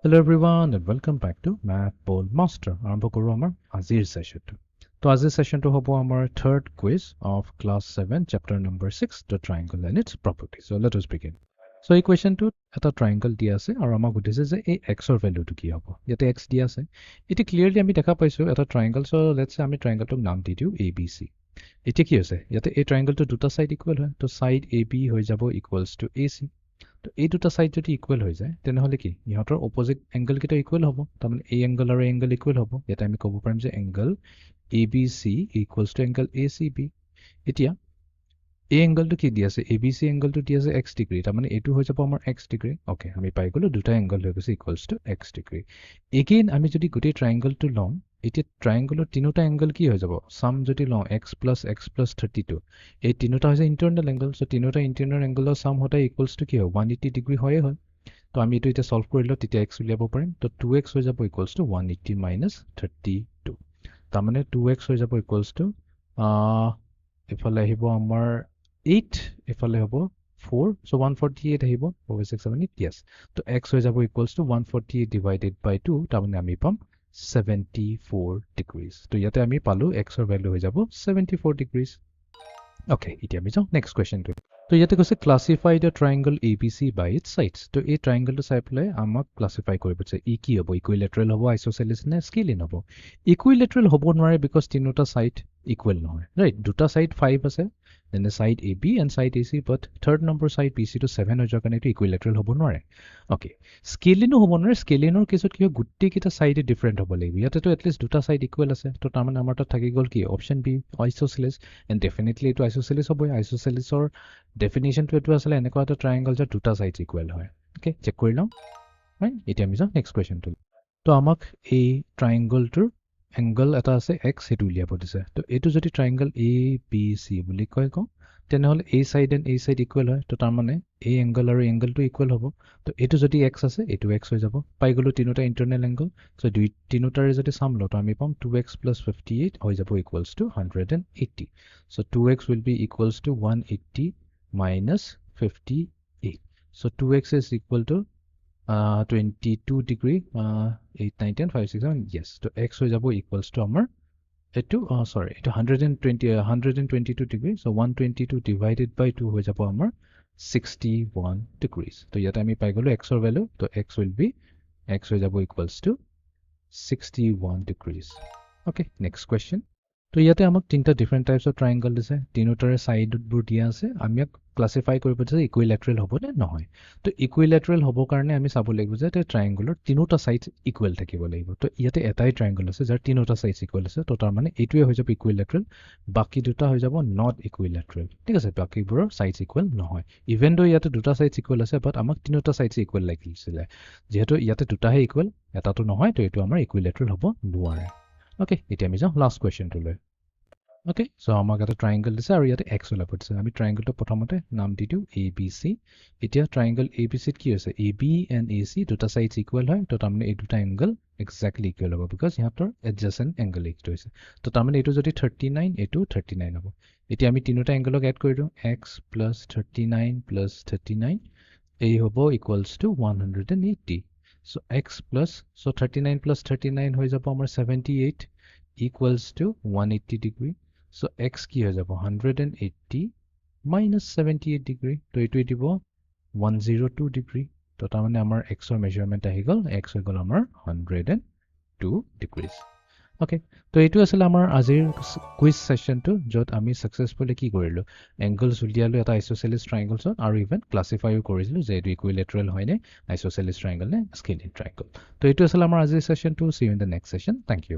Hello everyone and welcome back to Mathboltmaster. আৰম্ভ কৰো আমাৰ আজিৰ সেশনটো। তো আজিৰ সেশনটো হ'ব আমাৰ third quiz of class 7 chapter number 6 the triangle and its properties. So let us begin. So এই কোৱেশ্চনটোত এটা ট্ৰায়াঙ্গল দিয়া আছে আৰু আমাক সুধিছে যে এই x ৰ ভ্যালুটো কি হ'ব। ইয়াতে x দিয়া আছে। এটি ক্লিয়াৰলি আমি দেখা পাইছো এটা ট্ৰায়াঙ্গল। সো লেটস সে আমি ট্ৰায়াঙ্গলটোক নাম দি দিও ABC। এতিয়া কি হৈছে ইয়াতে এই ট্ৰায়াঙ্গলটো দুটা সাইড ইকুৱেল হয়। তো সাইড AB হৈ যাব ইকুৱেলস টু AC। তো এই দুটা সাইড যদি ইকুৱেল হৈ যায় তেনেহলে কি ইহঁতৰ অপোজিট এংগল কিটা ইকুৱেল হ'ব। তাৰমানে এই এংগল আৰু এংগল ইকুৱেল হ'ব। ইয়াতে আমি ক'ব পাৰিম যে angle ABC equals to angle ACB। এতিয়া এই এংগলটো কি দি আছে ABC এংগলটো দি আছে x ডিগ্ৰী। তাৰমানে এটো হৈ যাব আমাৰ x ডিগ্ৰী। ওকে আমি পাই গলো দুটা এংগল হৈ গৈছে ইকুৱেলস টু x ডিগ্ৰী। এগেইন আমি যদি গোটেই ট্ৰায়াঙ্গলটো লওঁ এতিয়া ট্ৰায়াঙ্গলৰ তিনিটা এংগল কি হৈ যাব সাম যদি লওঁ x + x + 32 এই তিনিটা হৈছে ইন্টাৰনাল এংগল। সো তিনিটা ইন্টাৰনাল এংগলৰ সাম হতে ইকুৱেলস টু কি হয় 180 ডিগ্ৰী হয় হয়। তো আমি এটো এটা সলভ কৰিলো তেতিয়া x উলিয়াব পাৰিম। তো 2x হৈ যাব ইকুৱেলস টু 180 - 32। তাৰমানে 2x হৈ যাব ইকুৱেলস টু ইফালে আহিব আমাৰ 8 ইফালে হ'ব 4 so 148 আহিব over 6 7 8 yes তো x হৈ যাব ইকুৱেলস টু 148 ডিভাইডেড বাই 2 তাৰমানে আমি পাম 74 degrees তো ইয়াতে আমি পালো x ৰ ভ্যালু হৈ যাব 74 degrees ওকে এতিয়া আমি যাও নেক্সট কোৱেশ্চনটো তো ইয়াতে কৈছে classify the ট্ৰায়াঙ্গল ABC by its sides তো এই ট্ৰায়াঙ্গলটো চাই পেলাই আমাক ক্লাসিফাই কৰিব যে ই কি হ'ব ইকুইলেটাৰেল হ'ব আইসোসেলিস নে স্কেলিন হ'ব ইকুইলেটাৰেল হ'ব নোৱাৰে বিকজ তিনিটা সাইড ইকুৱেল নহয় ৰাইট দুটা সাইড 5 আছে then the side AB and side AC but third number side BC to 7 হৈ যোৱাৰ কাৰণে এটো ইকুইলেটাৰেল হ'ব নোৱাৰে ওকে স্কেলিনো হ'ব নোৱাৰে স্কেলিনৰ কেছত কি গুটি কিটা সাইডে ডিফাৰেন্ট হ'ব লাগিব ইয়াতে তো এটলিষ্ট দুটা সাইড ইকুৱেল আছে তো তাৰমানে আমাৰ তাত থাকি গল কি অপচন বি আইসোসেলিস এন্ড ডেফিনেটলি এটো আইসোসেলিস হ'ব আইসোসেলিসৰ ডেফিনিশনটো এটো আসলে এনেকুৱা এটা ট্ৰায়াঙ্গল যে দুটা সাইড ইকুৱেল হয় ওকে চেক কৰি লওঁ ৰাইট এতিয়া আমি যাওঁ নেক্সট কোৱেশ্চনটো তো আমাক এই ট্ৰায়াঙ্গলটোৰ এংগল এটা আছে x হেতু উলিয়াব দিছে তো এটো যদি ট্ৰায়াঙ্গল ABC বুলি কয় তেনেহলে এই সাইড এন্ড এই সাইড ইকুৱেল হয় তো তাৰ মানে এই এংগল আৰু এংগলটো ইকুৱেল হ'ব তো এটো যদি x আছে এটো x হৈ যাব পাই গলো তিনিটা ইন্টাৰনাল এংগল সো দুই তিনিটাৰে যদি সাম লওঁ তো আমি পাম 2x + 58 হৈ যাব equals to 180 so 2x will be equals to 180 - 58 so 2x is equal to 22 degree 8 9 10 5 6 7 yes তো x হৈ যাব ইকুৱেলস টু আমাৰ এটো sorry এটো 122 degree so 122 divided by 2 হৈ যাব আমাৰ 61 degrees তো ইয়াতে আমি পাই গলো x ৰ ভ্যালু তো x will be x হৈ যাব equals to 61 degrees okay next question তো ইয়াতে আমাক তিনটা ডিফাৰেন্ট টাইপস অফ ট্ৰায়াঙ্গল দিছে তিনিটাৰে সাইডবোৰ দিয়া আছে আমি ক্লাসিফাই কৰিব যে ইকুইলেটাৰেল হ'ব নে নহয় তো ইকুইলেটাৰেল হ'ব কাৰণে আমি চাব লাগিব যে ট্ৰায়াঙ্গলৰ তিনিটা সাইড ইকুৱেল থাকিব লাগিব তো ইয়াতে এটাই ট্ৰায়াঙ্গল আছে যাৰ তিনিটা সাইড ইকুৱেল আছে তো তাৰ মানে এইটোৱে হৈ যাব ইকুইলেটাৰেল বাকি দুটা হৈ যাব নট ইকুইলেটাৰেল ঠিক আছে বাকিবোৰৰ সাইড ইকুৱেল নহয় ইভেন দো ইয়াতে দুটা সাইড ইকুৱেল আছে বাট আমাক তিনিটা সাইড ইকুৱেল লাগিছিল যেহেতু ইয়াতে দুটাহে ইকুৱেল এটাটো নহয় তো এটো আমাৰ ইকুইলেটাৰেল হ'ব নোৱাৰে ওকে এতিয়া আমি যাওঁ লাষ্ট কোৱেশ্চনটোলৈ ওকে সো আমাক এটা ট্ৰায়াঙ্গল দিছে আৰু ইয়াতে x ওলাব দিছে আমি ট্ৰায়াঙ্গলটো প্ৰথমতে নাম দি দিও ABC এতিয়া ট্ৰায়াঙ্গল ABC ত কি হৈছে AB and AC দুটা সাইডস ইকুৱেল হয় তো তাৰমানে এই দুটা এংগল এক্স্যাক্টলি ইকুৱেল হ'ব বিকজ ইহঁতৰ এডজাসেন্ট এংগল এইটো হৈছে তো তাৰমানে এইটো যদি 39 এইটো 39 হ'ব এতিয়া আমি তিনিটা এংগলক এড কৰি দিও x + 39 + 39 এই হ'ব ইকুৱেলস to 180 so x plus so 39 + 39 হৈ যাব আমাৰ 78 equals to 180 degree so x কি হৈ যাব 180 - 78 degree তো এটো দিব 102 degree তো তাৰমানে আমাৰ x ৰ মেজাৰমেন্ট আহি গল x হৈ গল আমাৰ 102 degrees ওকে তো এটো আছিল আমাৰ আজিৰ কুইজ সেশনটো যত আমি সাকসেসফুলি কি কৰিলো এংগলস উলিয়ালো এটা আইসোসেলিস ট্ৰায়াঙ্গলছ আৰু ইভেন ক্লাসিফাইও কৰিছিলো যে এটো ইকুইলেটাৰেল হয় নে আইসোসেলিস ট্ৰায়াঙ্গল নে স্কেলিন ট্ৰায়াঙ্গল তো এটো আছিল আমাৰ আজিৰ সেশনটো see you in the next session thank U